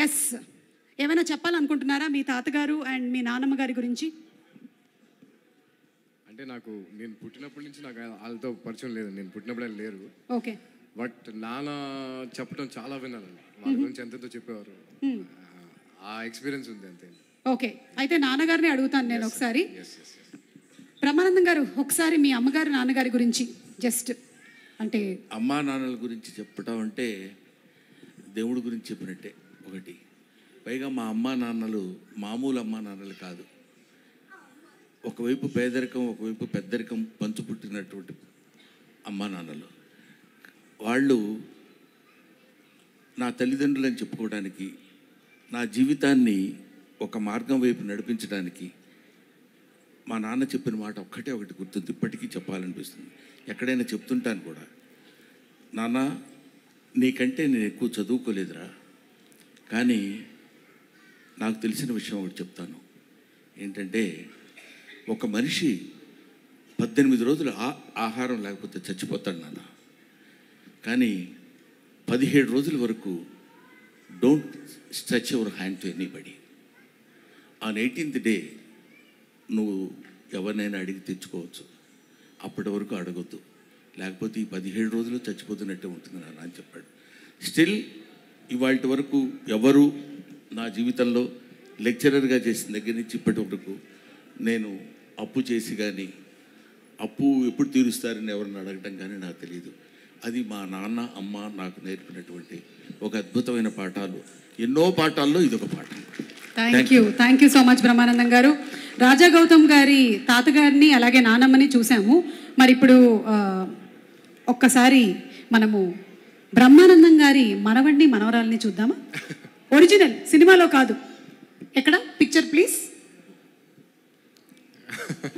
Yes, ఏమైనా చెప్పాలనుకుంటున్నారా మీ తాతగారు and మీ నాన్నమ్మ గారి గురించి? అంటే నేను పుట్టినప్పటి నుంచి నాకు వాళ్ళతో పరిచయం లేదు, నేను పుట్టినప్పుడే లేరు. ఓకే. బట్ నాన్న చెప్పడం చాలా విన్నానండి, వాళ్ళ గురించి ఎంతెంతో చెప్పేవారు. ఆ ఎక్స్పీరియన్స్ ఉంది అంతే. ఓకే, అయితే నాన్నగారిని అడుగుతాను నేను ఒకసారి. బ్రహ్మానందం గారు, ఒకసారి మీ అమ్మగారు నాన్నగారి గురించి జస్ట్ అంటే. అమ్మా నాన్నల గురించి చెప్పటం అంటే దేవుడి గురించి చెప్పినట్టే ఒకటి. పైగా మా అమ్మా నాన్నలు మామూలు అమ్మా నాన్నలు కాదు. ఒకవైపు పేదరికం, ఒకవైపు పెద్దరికం పంచు పుట్టినటువంటి అమ్మా నాన్నలు. వాళ్ళు నా తల్లిదండ్రులని చెప్పుకోవడానికి, నా జీవితాన్ని ఒక మార్గం వైపు నడిపించడానికి మా నాన్న చెప్పిన మాట ఒక్కటే ఒకటి గుర్తుంది, ఇప్పటికీ చెప్పాలనిపిస్తుంది. ఎక్కడైనా చెప్తుంటాను కూడా, నాన్న నీకంటే నేను ఎక్కువ చదువుకోలేదురా, కానీ నాకు తెలిసిన విషయం ఒకటి చెప్తాను. ఏంటంటే, ఒక మనిషి 18 రోజులు ఆహారం లేకపోతే చచ్చిపోతాడు నాన్న, కానీ 17 రోజుల వరకు don't stretch your hand to anybody. On 18th day నువ్వు ఎవరినైనా అడిగి తెచ్చుకోవచ్చు, అప్పటి వరకు అడగొద్దు, లేకపోతే ఈ 17 రోజులు చచ్చిపోతున్నట్టే ఉంటుంది నాన్న అని చెప్పాడు. స్టిల్ ఇవాళ వరకు ఎవరు నా జీవితంలో లెక్చరర్గా చేసిన దగ్గర నుంచి ఇప్పటి వరకు నేను అప్పు చేసి కానీ, అప్పు ఎప్పుడు తీరుస్తారని ఎవరిని అడగటం కానీ నాకు తెలియదు. అది మా నాన్న అమ్మ నాకు నేర్పినటువంటి ఒక అద్భుతమైన పాఠాలు. ఎన్నో పాఠాల్లో ఇదొక పాఠం. Thank you so much Brahmanandam గారు. రాజా గౌతమ్ గారి తాతగారిని అలాగే నానమ్మని చూసాము. మరి ఇప్పుడు ఒక్కసారి మనము బ్రహ్మానందం గారి మనవడిని మనవరాల్ని చూద్దామా? ఒరిజినల్ సినిమాలో కాదు, ఎక్కడ పిక్చర్ ప్లీజ్.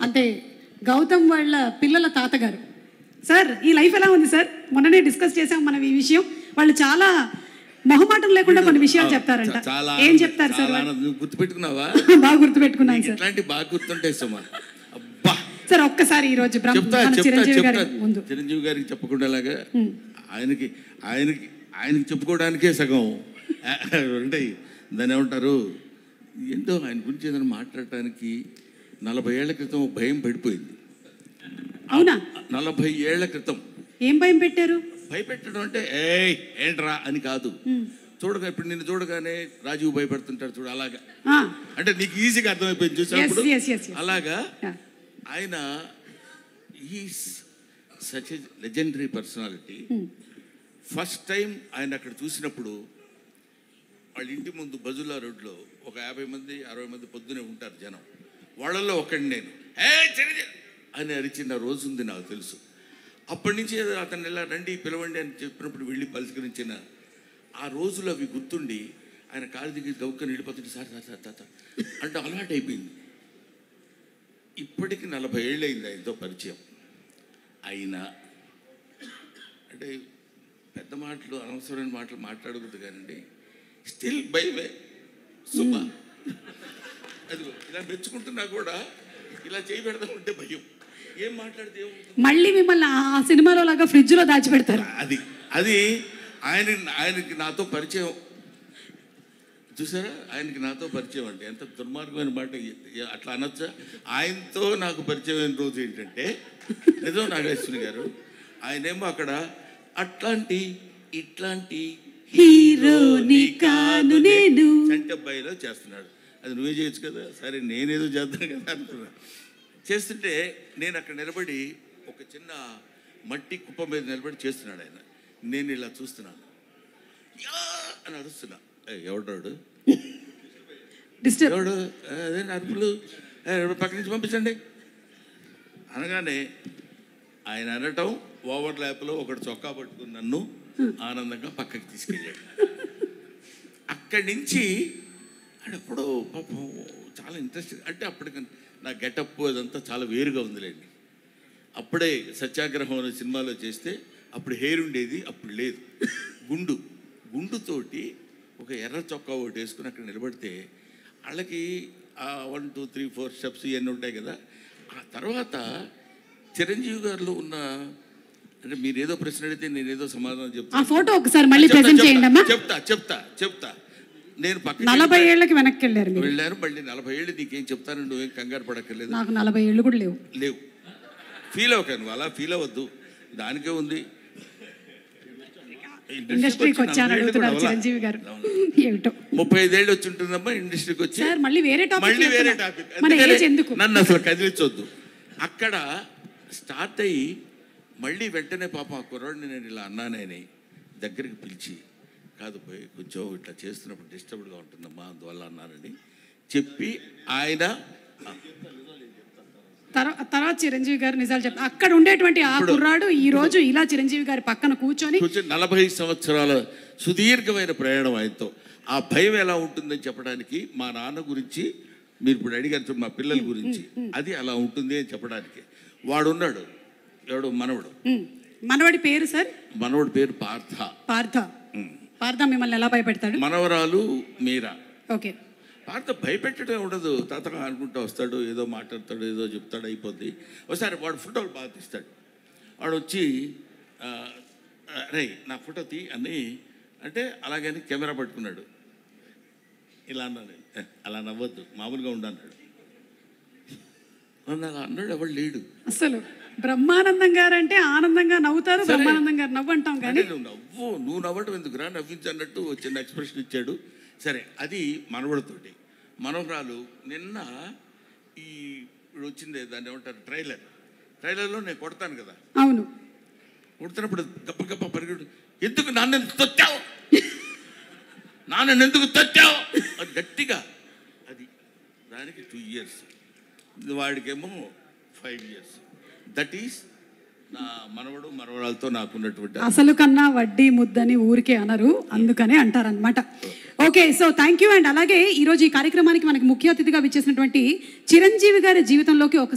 అంటే గౌతమ్ వాళ్ళ పిల్లల తాతగారు. సార్, ఈ లైఫ్ ఎలా ఉంది సార్? మొన్ననే డిస్కస్ చేసాం మనం ఈ విషయం. వాళ్ళు చాలా మొహమాటం లేకుండా కొన్ని విషయాలు చెప్తారంట. ఏం చెప్తారు సార్? గుర్తుపెట్టుకున్నావా? బాగా గుర్తుపెట్టుకున్నాను సార్. ఇట్లాంటి బాగా గుర్తుంటాయి సుమా. అబ్బా సార్, ఒక్కసారి ఈ రోజు చిరంజీవి గారికి చెప్పకుండాలాగా ఆయనకి చెప్పుకోవడానికే సగం ఉంటాయి. దాన్ని ఏమంటారు, ఏంటో ఆయన గురించి ఏదైనా మాట్లాడటానికి 40 ఏళ్ల క్రితం భయం పడిపోయింది. అవునా? 40 ఏళ్ల క్రితం ఏం భయం పెట్టారు? భయపెట్టడం అంటే ఏంట్రా అని కాదు. చూడగా ఇప్పుడు నిన్ను చూడగానే రాజీవ్ భయపడుతుంటాడు చూడు, అలాగా. అంటే నీకు ఈజీగా అర్థమైపోయింది చూసినప్పుడు. అలాగా ఆయన is such a legendary personality. First time ఆయన అక్కడ చూసినప్పుడు వాళ్ళ ఇంటి ముందు బజుల్లా రోడ్లో ఒక 50 మంది 60 మంది పొద్దునే ఉంటారు జనం. వాళ్ళల్లో ఒకటి నేను అని అరిచిన రోజు ఉంది నాకు తెలుసు. అప్పటి నుంచి అతను ఇలా రండి పిలవండి అని చెప్పినప్పుడు వెళ్ళి పలకరించిన ఆ రోజులు అవి గుర్తుండి ఆయన కాలు దిగి గౌక్కని వెళ్ళిపోతుంటే సార్ అంటే అలవాటు అయిపోయింది. ఇప్పటికి 40 ఏళ్ళు అయింది ఆయనతో పరిచయం. అయినా అంటే పెద్ద మాటలు అనవసరమైన మాటలు మాట్లాడకూడదు కానండి, స్టిల్ భయమే సుమా. అది ఇలా మెచ్చుకుంటున్నా కూడా ఇలా చేయి పెడదాం ఉంటే భయం. ఏం మాట్లాడితే మళ్ళీ మిమ్మల్ని ఆ సినిమాలో లాగా ఫ్రిడ్జ్ లో దాచిపెడతారు. అది ఆయనకి నాతో పరిచయం చూసారా? ఆయనకి నాతో పరిచయం అంటే ఎంత దుర్మార్గమైన మాట అట్లా అనొచ్చా? ఆయనతో నాకు పరిచయమైన రోజు ఏంటంటే, నిజం నాగేశ్వరి గారు, ఆయనేమో అక్కడ ఇట్లాంటి హీరోని కాను నేను చంటబ్బాయిలో చేస్తున్నాడు. అది నువ్వే చేయొచ్చు కదా. సరే నేనేదో చేద్దాను కదా అనుకున్నా. చేస్తుంటే నేను అక్కడ నిలబడి ఒక చిన్న మట్టి కుప్ప మీద నిలబడి చేస్తున్నాడు ఆయన. నేను ఇలా చూస్తున్నాను, అని అరుస్తున్నా. ఎవడు అదే అరుపులు, పక్క నుంచి పంపించండి అనగానే ఆయన అనటం ఓవర్ ల్యాప్లో ఒకటి చొక్కా పట్టుకుని నన్ను ఆనందంగా పక్కకి తీసుకెళ్ళాడు. అక్కడి నుంచి అప్పుడు పాపం చాలా ఇంట్రెస్ట్. అంటే అప్పటికి నా గెటప్ అదంతా చాలా వేరుగా ఉందిలేండి. అప్పుడే సత్యాగ్రహం అనే సినిమాలో చేస్తే అప్పుడు హెయిర్ ఉండేది, అప్పుడు లేదు. గుండుతోటి ఒక ఎర్ర చొక్కా ఒకటి వేసుకుని అక్కడ నిలబడితే వాళ్ళకి 1 2 3 4 స్టెప్స్ ఇవన్నీ ఉంటాయి కదా. ఆ తర్వాత చిరంజీవి గారిలో ఉన్న, అంటే మీరు ఏదో ప్రశ్న అడిగితే నేను ఏదో సమాధానం చెప్తాను. ఫోటో ఒకసారి మళ్ళీ ప్రెజెంట్ చేయండి అమ్మా. చెప్తా నేను పక్క 40 ఏళ్ళకి వెనక్కి వెళ్ళారు మీరు. వెళ్ళారు. మళ్ళీ 40 ఏళ్ళు నీకేం చెప్తాను, నువ్వేం కంగారు పడక్కర్లేదు. నాకు 40 ఏళ్ళు కూడా లేవు. ఫీల్ అవ్వక, నువ్వు అలా ఫీల్ అవ్వద్దు, దానికే ఉంది. ఇండస్ట్రీకి వచ్చాను అడుగుతున్నారు చిరంజీవి గారు. ఏమిటో 35 ఏళ్ళు వచ్చి ఉంటుందమ్మా ఇండస్ట్రీకి వచ్చి. మళ్ళీ వేరే టాపిక్ నన్ను అసలు కదిలించొద్దు. అక్కడ స్టార్ట్ అయ్యి మళ్ళీ వెంటనే పాప ఆ కుర్రాడిని నేను ఇలా అన్నానని దగ్గరికి పిలిచి, కాదు పోయి కొంచెం ఇట్లా చేస్తున్నప్పుడు డిస్టర్బ్డ్గా ఉంటుందమ్మా అందువల్ల అన్నానని చెప్పి ఆయన తర్వాత చిరంజీవి గారు నిజాలు చెప్తారు. అక్కడ ఉండేటువంటి ఆ కుర్రాడు ఈ రోజు ఇలా చిరంజీవి గారి పక్కన కూర్చొని 40 సంవత్సరాల సుదీర్ఘమైన ప్రయాణం ఆయనతో. ఆ భయం ఎలా ఉంటుందని చెప్పడానికి, మా నాన్న గురించి మీరు ఇప్పుడు అడిగారు మా పిల్లల గురించి, అది అలా ఉంటుంది అని చెప్పడానికి. వాడున్నాడు, ఎవడు మనవడి పేరు సార్? మనవడి పేరు పార్థ మిమ్మల్ని ఎలా భయపెడతాడు? మనవరాలు మీరా. ఓకే. పార్థ భయపెట్టడం ఉండదు, తాతగా అనుకుంటూ వస్తాడు, ఏదో మాట్లాడతాడు, ఏదో చెప్తాడు, అయిపోద్ది. ఒకసారి వాడు ఫోటోలు బాగా తీస్తాడు. వాడు వచ్చి రే నా ఫోటో తీ అని అంటే అలాగని కెమెరా పట్టుకున్నాడు. ఇలా అన్నాడు, అలా నవ్వద్దు మామూలుగా ఉండన్నాడు. అలా అన్నాడు, ఎవడు లేడు అసలు. బ్రహ్మానందం గారు అంటే ఆనందంగా నవ్వుతారు, బ్రహ్మానందం గారు నవ్వు అంటాం కానీ నువ్వు నవ్వటం ఎందుకురా, నవ్వించన్నట్టు చిన్న ఎక్స్ప్రెషన్ ఇచ్చాడు. సరే, అది మనవడితోటి. మనవరాలు నిన్న ఈ వచ్చిందే దాన్ని ఏమంటారు ట్రైలర్లో నేను కొడతాను కదా, అవును, కొడుతున్నప్పుడు గప్ప గప్ప పరిగెడు, ఎందుకు నాన్న తొచ్చావు, నాన్న ఎందుకు తొచ్చావు అది గట్టిగా. అది దానికి 2 years, వాడికేమో 5 years. దట్ ఈస్ నా మనవడు మనవరాలతో నాకున్నటువంటి. అసలు కన్నా వడ్డీ ముద్దని ఊరికే అనరు, అందుకనే అంటారనమాట. Okay, so thank you. And అలాగే ఈరోజు ఈ కార్యక్రమానికి మనకి ముఖ్య అతిథిగా విచ్చేసినటువంటి చిరంజీవి గారి జీవితంలోకి ఒక